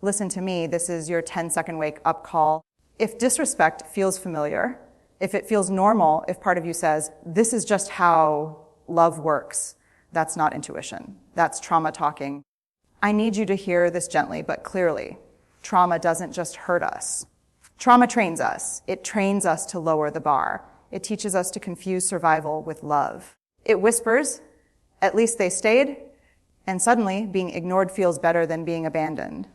listen to me, this is your 10-second wake-up call. If disrespect feels familiar, if it feels normal, if part of you says, this is just how love works, that's not intuition. That's trauma talking. I need you to hear this gently but clearly. Trauma doesn't just hurt us. Trauma trains us. It trains us to lower the bar. It teaches us to confuse survival with love. It whispers, at least they stayed, and suddenly being ignored feels better than being abandoned.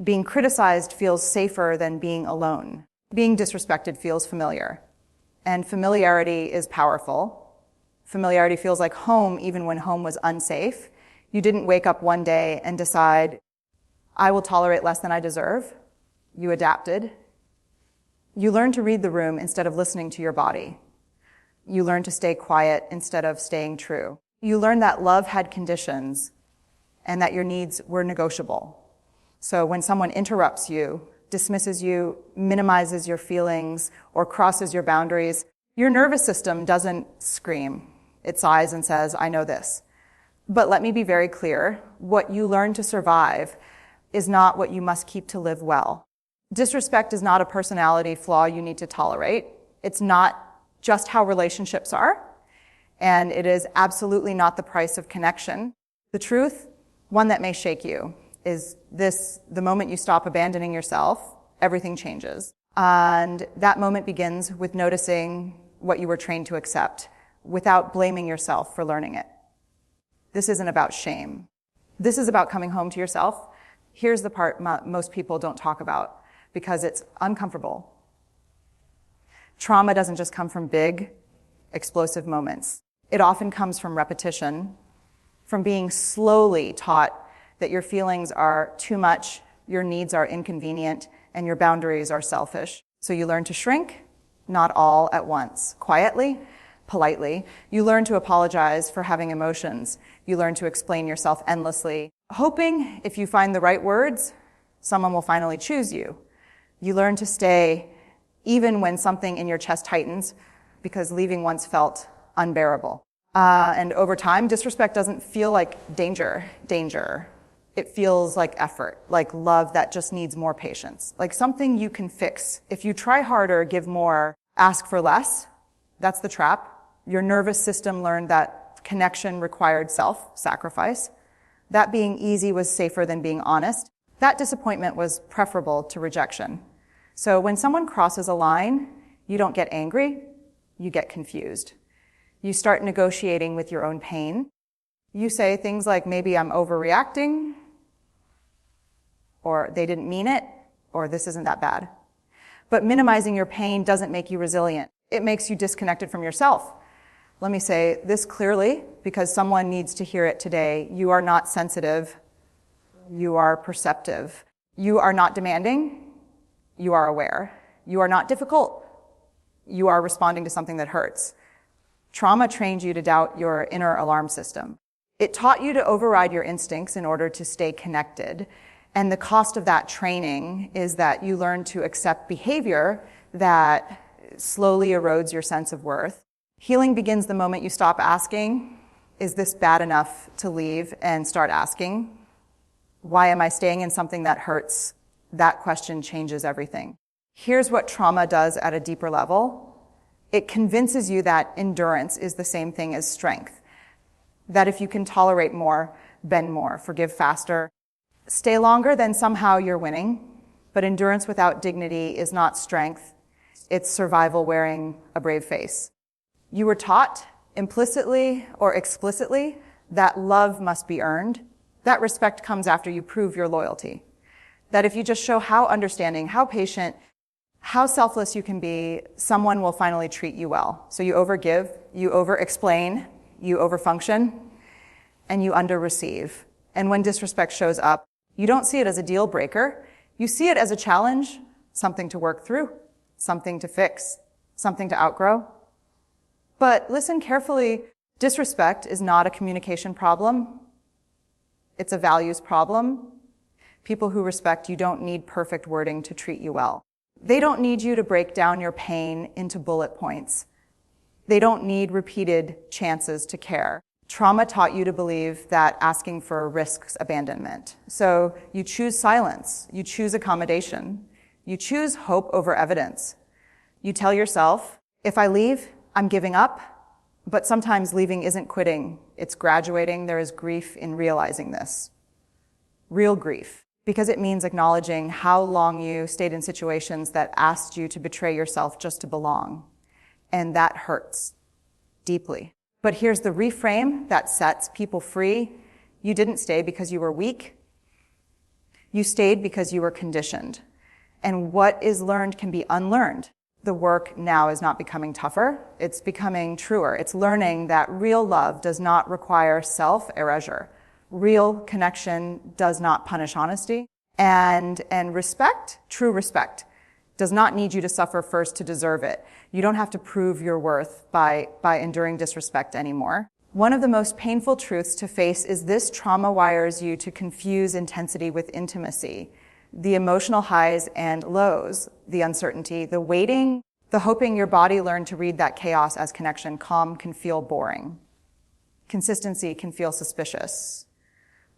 Being criticized feels safer than being alone. Being disrespected feels familiar. And familiarity is powerful. Familiarity feels like home even when home was unsafe. You didn't wake up one day and decide, I will tolerate less than I deserve. You adapted. You learned to read the room instead of listening to your body. You learned to stay quiet instead of staying true. You learned that love had conditions and that your needs were negotiable. So when someone interrupts you, dismisses you, minimizes your feelings, or crosses your boundaries, your nervous system doesn't scream. It sighs and says, I know this. But let me be very clear, what you learn to survive is not what you must keep to live well. Disrespect is not a personality flaw you need to tolerate. It's not just how relationships are, and it is absolutely not the price of connection. The truth, one that may shake you, is this: the moment you stop abandoning yourself, everything changes. And that moment begins with noticing what you were trained to accept without blaming yourself for learning it. This isn't about shame. This is about coming home to yourself. Here's the part most people don't talk about because it's uncomfortable. Trauma doesn't just come from big, explosive moments. It often comes from repetition, from being slowly taught that your feelings are too much, your needs are inconvenient, and your boundaries are selfish. So you learn to shrink, not all at once. Quietly, politely. You learn to apologize for having emotions. You learn to explain yourself endlessly, hoping if you find the right words, someone will finally choose you. You learn to stay even when something in your chest tightens because leaving once felt unbearable. And over time, disrespect doesn't feel like danger. It feels like effort, like love that just needs more patience, like something you can fix. If you try harder, give more, ask for less, that's the trap. Your nervous system learned that connection required self-sacrifice. That being easy was safer than being honest. That disappointment was preferable to rejection. So when someone crosses a line, you don't get angry, you get confused. You start negotiating with your own pain. You say things like, maybe I'm overreacting, or they didn't mean it, or this isn't that bad. But minimizing your pain doesn't make you resilient. It makes you disconnected from yourself. Let me say this clearly, because someone needs to hear it today. You are not sensitive. You are perceptive. You are not demanding. You are aware. You are not difficult. You are responding to something that hurts. Trauma trained you to doubt your inner alarm system. It taught you to override your instincts in order to stay connected. And the cost of that training is that you learn to accept behavior that slowly erodes your sense of worth. Healing begins the moment you stop asking, is this bad enough to leave, and start asking, why am I staying in something that hurts? That question changes everything. Here's what trauma does at a deeper level. It convinces you that endurance is the same thing as strength. That if you can tolerate more, bend more, forgive faster, stay longer, then somehow you're winning. But endurance without dignity is not strength. It's survival wearing a brave face. You were taught, implicitly or explicitly, that love must be earned. That respect comes after you prove your loyalty. That if you just show how understanding, how patient, how selfless you can be, someone will finally treat you well. So you overgive, you over-explain, you overfunction, and you under-receive. And when disrespect shows up, you don't see it as a deal breaker. You see it as a challenge, something to work through, something to fix, something to outgrow. But listen carefully, disrespect is not a communication problem. It's a values problem. People who respect you don't need perfect wording to treat you well. They don't need you to break down your pain into bullet points. They don't need repeated chances to care. Trauma taught you to believe that asking for risks abandonment. So you choose silence, you choose accommodation, you choose hope over evidence. You tell yourself, if I leave, I'm giving up, but sometimes leaving isn't quitting, it's graduating. There is grief in realizing this. Real grief, because it means acknowledging how long you stayed in situations that asked you to betray yourself just to belong. And that hurts deeply. But here's the reframe that sets people free. You didn't stay because you were weak. You stayed because you were conditioned. And what is learned can be unlearned. The work now is not becoming tougher. It's becoming truer. It's learning that real love does not require self-erasure. Real connection does not punish honesty. And respect, true respect, does not need you to suffer first to deserve it. You don't have to prove your worth by enduring disrespect anymore. One of the most painful truths to face is this: trauma wires you to confuse intensity with intimacy. The emotional highs and lows, the uncertainty, the waiting, the hoping your body learned to read that chaos as connection. Calm can feel boring. Consistency can feel suspicious.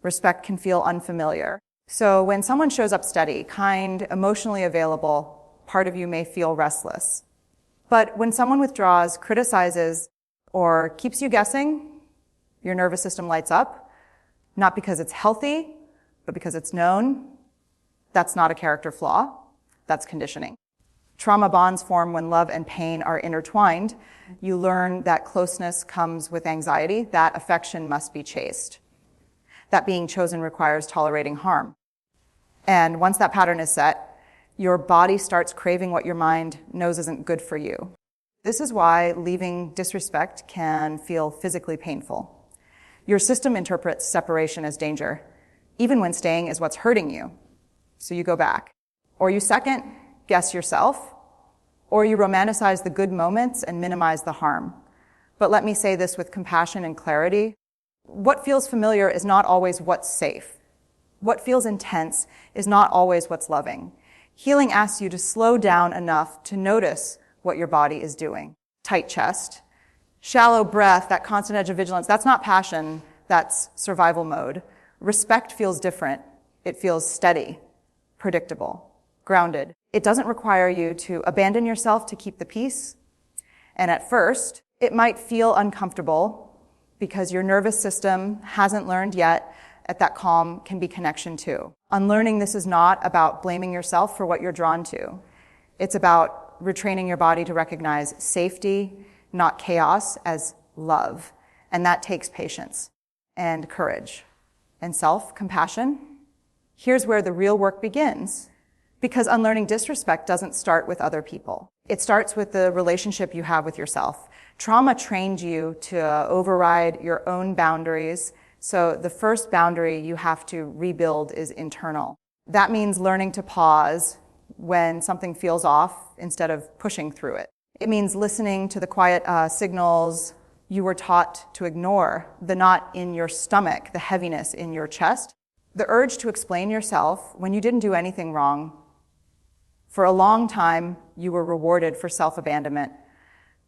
Respect can feel unfamiliar. So when someone shows up steady, kind, emotionally available, part of you may feel restless. But when someone withdraws, criticizes, or keeps you guessing, your nervous system lights up, not because it's healthy, but because it's known. That's not a character flaw. That's conditioning. Trauma bonds form when love and pain are intertwined. You learn that closeness comes with anxiety, that affection must be chased, that being chosen requires tolerating harm. And once that pattern is set, your body starts craving what your mind knows isn't good for you. This is why leaving disrespect can feel physically painful. Your system interprets separation as danger, even when staying is what's hurting you. So you go back. Or you second guess yourself, or you romanticize the good moments and minimize the harm. But let me say this with compassion and clarity. What feels familiar is not always what's safe. What feels intense is not always what's loving. Healing asks you to slow down enough to notice what your body is doing. Tight chest, shallow breath, that constant edge of vigilance, that's not passion, that's survival mode. Respect feels different. It feels steady, predictable, grounded. It doesn't require you to abandon yourself to keep the peace. And at first, it might feel uncomfortable because your nervous system hasn't learned yet that calm can be connection too. Unlearning this is not about blaming yourself for what you're drawn to. It's about retraining your body to recognize safety, not chaos, as love. And that takes patience and courage and self-compassion. Here's where the real work begins, because unlearning disrespect doesn't start with other people. It starts with the relationship you have with yourself. Trauma trained you to override your own boundaries. So the first boundary you have to rebuild is internal. That means learning to pause when something feels off instead of pushing through it. It means listening to the quiet signals you were taught to ignore, the knot in your stomach, the heaviness in your chest, the urge to explain yourself when you didn't do anything wrong. For a long time, you were rewarded for self-abandonment.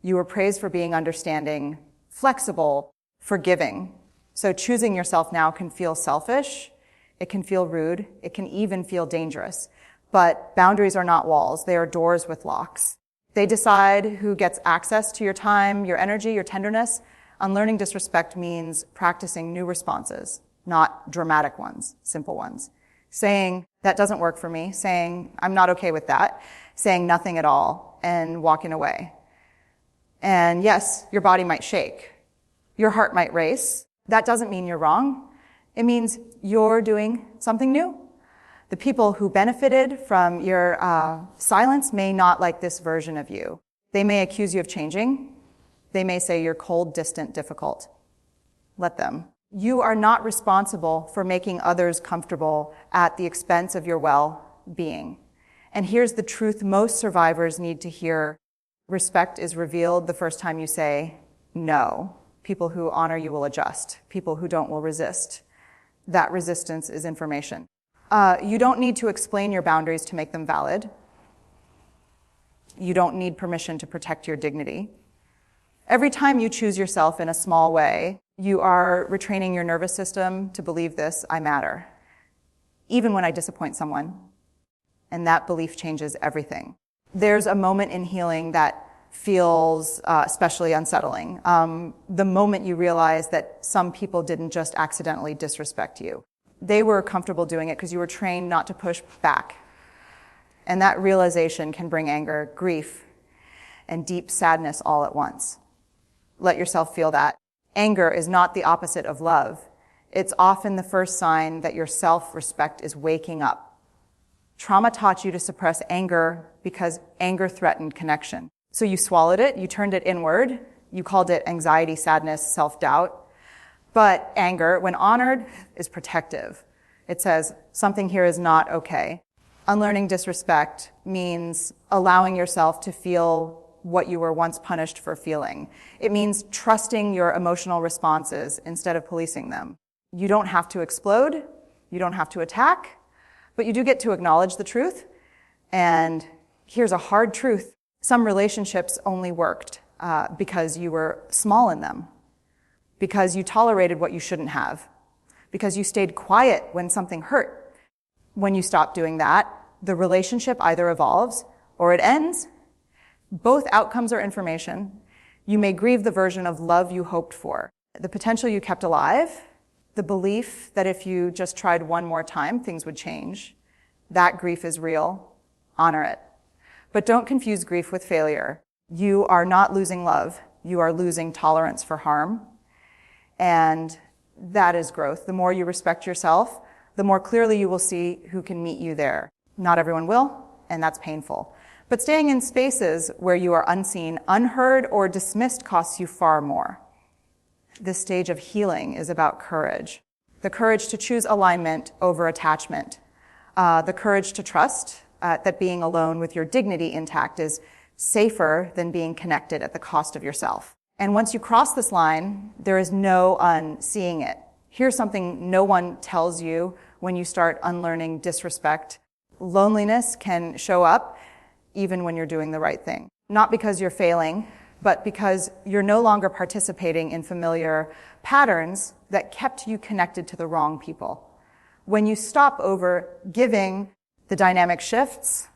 You were praised for being understanding, flexible, forgiving. So choosing yourself now can feel selfish, it can feel rude, it can even feel dangerous. But boundaries are not walls, they are doors with locks. They decide who gets access to your time, your energy, your tenderness. Unlearning disrespect means practicing new responses, not dramatic ones, simple ones. Saying, that doesn't work for me, saying, I'm not okay with that, saying nothing at all, and walking away. And yes, your body might shake. Your heart might race. That doesn't mean you're wrong. It means you're doing something new. The people who benefited from your silence may not like this version of you. They may accuse you of changing. They may say you're cold, distant, difficult. Let them. You are not responsible for making others comfortable at the expense of your well-being. And here's the truth most survivors need to hear. Respect is revealed the first time you say no. People who honor you will adjust. People who don't will resist. That resistance is information. You don't need to explain your boundaries to make them valid. You don't need permission to protect your dignity. Every time you choose yourself in a small way, You are retraining your nervous system to believe this: I matter, even when I disappoint someone. And that belief changes everything. There's a moment in healing that feels especially unsettling. The moment you realize that some people didn't just accidentally disrespect you. They were comfortable doing it because you were trained not to push back. And that realization can bring anger, grief, and deep sadness all at once. Let yourself feel that. Anger is not the opposite of love. It's often the first sign that your self-respect is waking up. Trauma taught you to suppress anger because anger threatened connection. So you swallowed it, you turned it inward, you called it anxiety, sadness, self-doubt. But anger, when honored, is protective. It says, something here is not okay. Unlearning disrespect means allowing yourself to feel what you were once punished for feeling. It means trusting your emotional responses instead of policing them. You don't have to explode, you don't have to attack, but you do get to acknowledge the truth. And here's a hard truth. Some relationships only worked because you were small in them, because you tolerated what you shouldn't have, because you stayed quiet when something hurt. When you stop doing that, the relationship either evolves or it ends. Both outcomes are information. You may grieve the version of love you hoped for, the potential you kept alive, the belief that if you just tried one more time, things would change. That grief is real. Honor it. But don't confuse grief with failure. You are not losing love. You are losing tolerance for harm. And that is growth. The more you respect yourself, the more clearly you will see who can meet you there. Not everyone will, and that's painful. But staying in spaces where you are unseen, unheard, or dismissed costs you far more. This stage of healing is about courage. The courage to choose alignment over attachment. The courage to trust that being alone with your dignity intact is safer than being connected at the cost of yourself. And once you cross this line, there is no unseeing it. Here's something no one tells you when you start unlearning disrespect. Loneliness can show up even when you're doing the right thing. Not because you're failing, but because you're no longer participating in familiar patterns that kept you connected to the wrong people. When you stop over giving, the dynamic shifts.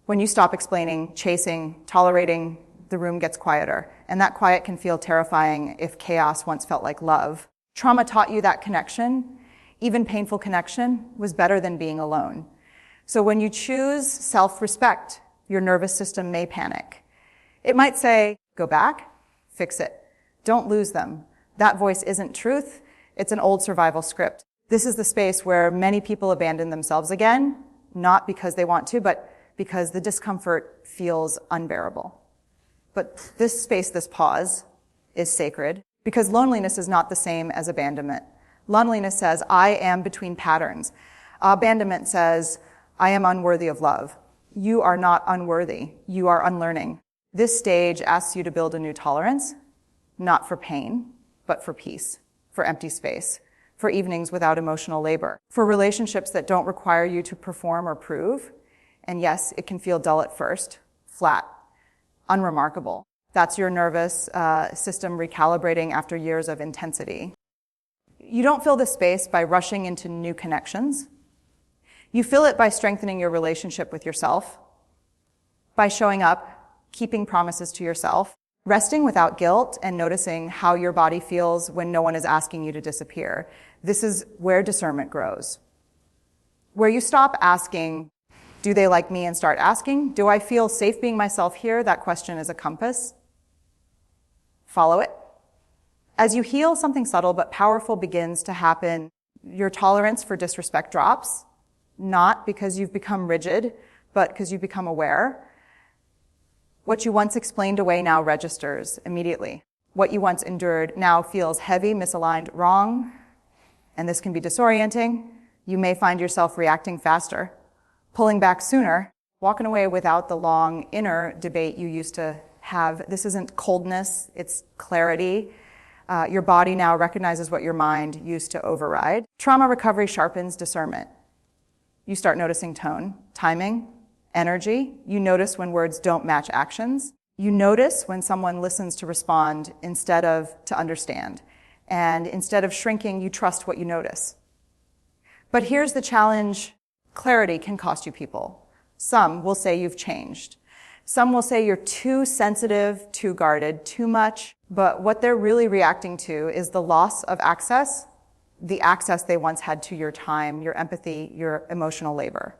When you stop explaining, chasing, tolerating, the room gets quieter. And that quiet can feel terrifying if chaos once felt like love. Trauma taught you that connection, even painful connection, was better than being alone. So when you choose self-respect, your nervous system may panic. It might say, go back, fix it. Don't lose them. That voice isn't truth. It's an old survival script. This is the space where many people abandon themselves again, not because they want to, but because the discomfort feels unbearable. But this space, this pause, is sacred because loneliness is not the same as abandonment. Loneliness says, I am between patterns. Abandonment says, I am unworthy of love. You are not unworthy. You are unlearning. This stage asks you to build a new tolerance, not for pain, but for peace, for empty space, for evenings without emotional labor, for relationships that don't require you to perform or prove. And yes, it can feel dull at first, flat, unremarkable. That's your nervous system recalibrating after years of intensity. You don't fill this space by rushing into new connections. You fill it by strengthening your relationship with yourself, by showing up, keeping promises to yourself, resting without guilt, and noticing how your body feels when no one is asking you to disappear. This is where discernment grows. Where you stop asking, do they like me, and start asking, do I feel safe being myself here? That question is a compass. Follow it. As you heal, something subtle but powerful begins to happen. Your tolerance for disrespect drops, not because you've become rigid, but because you've become aware. What you once explained away now registers immediately. What you once endured now feels heavy, misaligned, wrong, and this can be disorienting. You may find yourself reacting faster, pulling back sooner, walking away without the long inner debate you used to have. This isn't coldness, it's clarity. Your body now recognizes what your mind used to override. Trauma recovery sharpens discernment. You start noticing tone, timing, energy. You notice when words don't match actions. You notice when someone listens to respond instead of to understand. And instead of shrinking, you trust what you notice. But here's the challenge. Clarity can cost you people. Some will say you've changed. Some will say you're too sensitive, too guarded, too much. But what they're really reacting to is the loss of access, the access they once had to your time, your empathy, your emotional labor.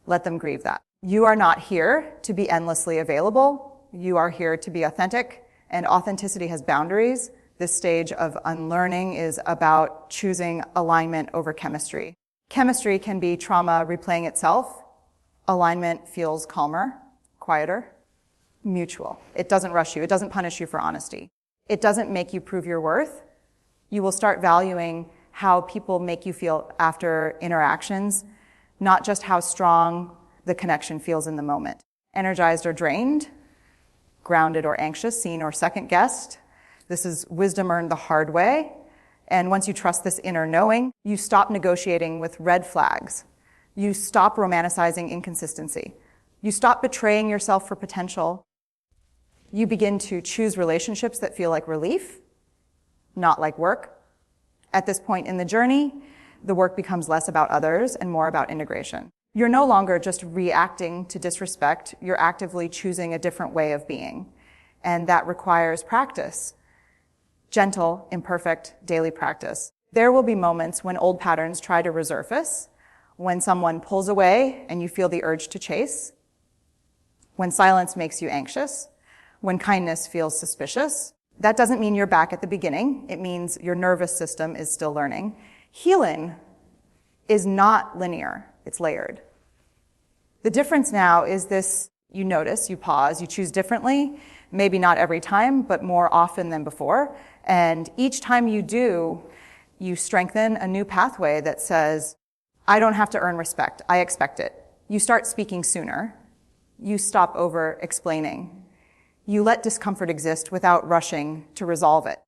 Let them grieve that. You are not here to be endlessly available. You are here to be authentic, and authenticity has boundaries. This stage of unlearning is about choosing alignment over chemistry. Chemistry can be trauma replaying itself. Alignment feels calmer, quieter, mutual. It doesn't rush you. It doesn't punish you for honesty. It doesn't make you prove your worth. You will start valuing how people make you feel after interactions, not just how strong the connection feels in the moment. Energized or drained, grounded or anxious, seen or second-guessed. This is wisdom earned the hard way. And once you trust this inner knowing, you stop negotiating with red flags. You stop romanticizing inconsistency. You stop betraying yourself for potential. You begin to choose relationships that feel like relief, not like work. At this point in the journey, the work becomes less about others and more about integration. You're no longer just reacting to disrespect. You're actively choosing a different way of being. And that requires practice. Gentle, imperfect, daily practice. There will be moments when old patterns try to resurface, when someone pulls away and you feel the urge to chase, when silence makes you anxious, when kindness feels suspicious. That doesn't mean you're back at the beginning. It means your nervous system is still learning. Healing is not linear. It's layered. The difference now is this: you notice, you pause, you choose differently, maybe not every time, but more often than before. And each time you do, you strengthen a new pathway that says, I don't have to earn respect. I expect it. You start speaking sooner. You stop over-explaining. You let discomfort exist without rushing to resolve it.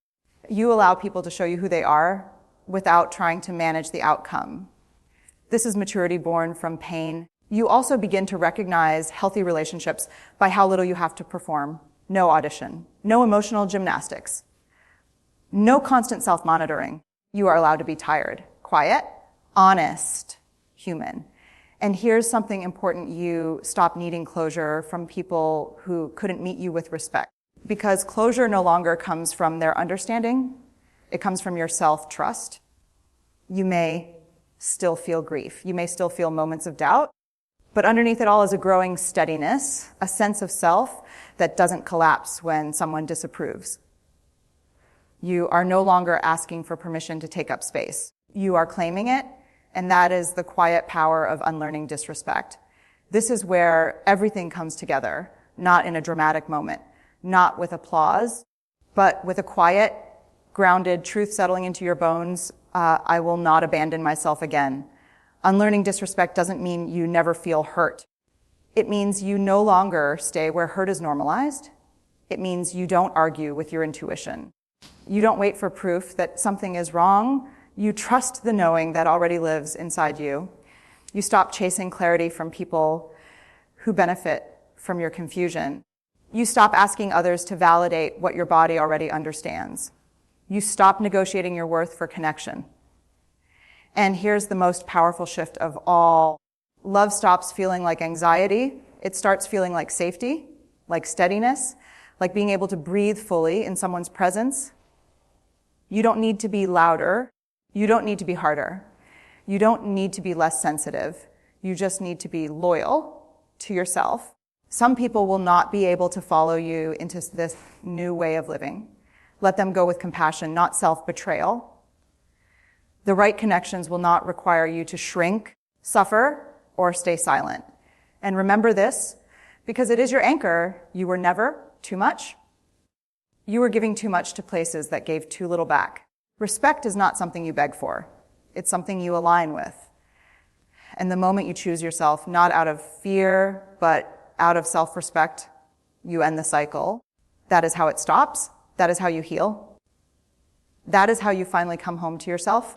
You allow people to show you who they are without trying to manage the outcome. This is maturity born from pain. You also begin to recognize healthy relationships by how little you have to perform. No audition, no emotional gymnastics, no constant self-monitoring. You are allowed to be tired, quiet, honest, human. And here's something important: you stop needing closure from people who couldn't meet you with respect. Because closure no longer comes from their understanding, it comes from your self-trust. You may still feel grief. You may still feel moments of doubt. But underneath it all is a growing steadiness, a sense of self that doesn't collapse when someone disapproves. You are no longer asking for permission to take up space. You are claiming it, and that is the quiet power of unlearning disrespect. This is where everything comes together, not in a dramatic moment, not with applause, but with a quiet, grounded truth settling into your bones. I will not abandon myself again. Unlearning disrespect doesn't mean you never feel hurt. It means you no longer stay where hurt is normalized. It means you don't argue with your intuition. You don't wait for proof that something is wrong. You trust the knowing that already lives inside you. You stop chasing clarity from people who benefit from your confusion. You stop asking others to validate what your body already understands. You stop negotiating your worth for connection. And here's the most powerful shift of all. Love stops feeling like anxiety. It starts feeling like safety, like steadiness, like being able to breathe fully in someone's presence. You don't need to be louder. You don't need to be harder. You don't need to be less sensitive. You just need to be loyal to yourself. Some people will not be able to follow you into this new way of living. Let them go with compassion, not self-betrayal. The right connections will not require you to shrink, suffer, or stay silent. And remember this, because it is your anchor: you were never too much. You were giving too much to places that gave too little back. Respect is not something you beg for. It's something you align with. And the moment you choose yourself, not out of fear, but out of self-respect, you end the cycle. That is how it stops. That is how you heal. That is how you finally come home to yourself.